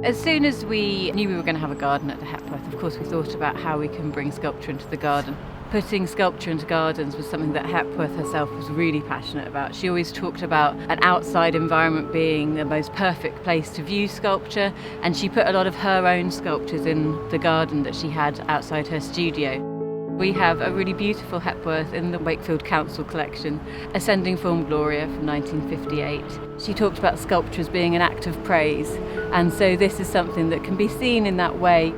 As soon as we knew we were going to have a garden at the Hepworth, of course we thought about how we can bring sculpture into the garden. Putting sculpture into gardens was something that Hepworth herself was really passionate about. She always talked about an outside environment being the most perfect place to view sculpture, and she put a lot of her own sculptures in the garden that she had outside her studio. We have a really beautiful Hepworth in the Wakefield Council collection, Ascending Form Gloria from 1958. She talked about sculpture as being an act of praise, and so this is something that can be seen in that way.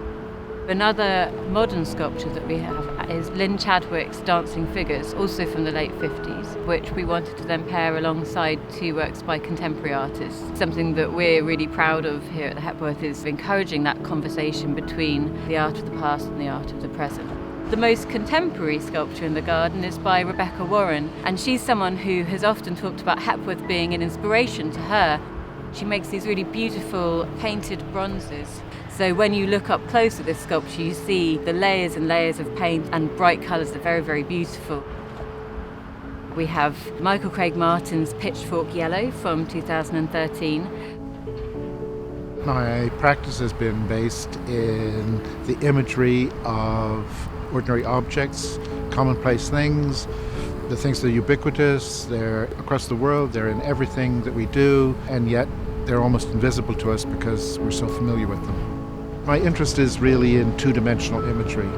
Another modern sculpture that we have is Lynn Chadwicks' Dancing Figures, also from the late 50s, which we wanted to then pair alongside two works by contemporary artists. Something that we're really proud of here at the Hepworth is encouraging that conversation between the art of the past and the art of the present. The most contemporary sculpture in the garden is by Rebecca Warren, and she's someone who has often talked about Hepworth being an inspiration to her. She makes these really beautiful painted bronzes. So when you look up close at this sculpture, you see the layers and layers of paint and bright colours are very, very beautiful. We have Michael Craig Martin's Pitchfork Yellow from 2013. My practice has been based in the imagery of ordinary objects, commonplace things, the things that are ubiquitous, they're across the world, they're in everything that we do, and yet they're almost invisible to us because we're so familiar with them. My interest is really in two-dimensional imagery,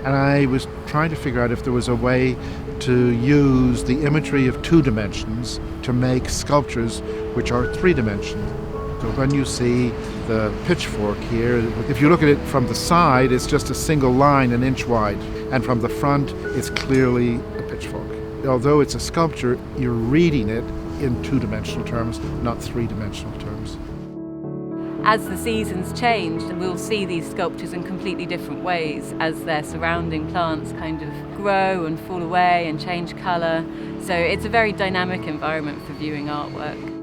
and I was trying to figure out if there was a way to use the imagery of two dimensions to make sculptures which are three-dimensional. So when you see the pitchfork here, if you look at it from the side, it's just a single line an inch wide, and from the front, it's clearly a pitchfork. Although it's a sculpture, you're reading it in two-dimensional terms, not three-dimensional terms. As the seasons change, we'll see these sculptures in completely different ways as their surrounding plants kind of grow and fall away and change colour. So it's a very dynamic environment for viewing artwork.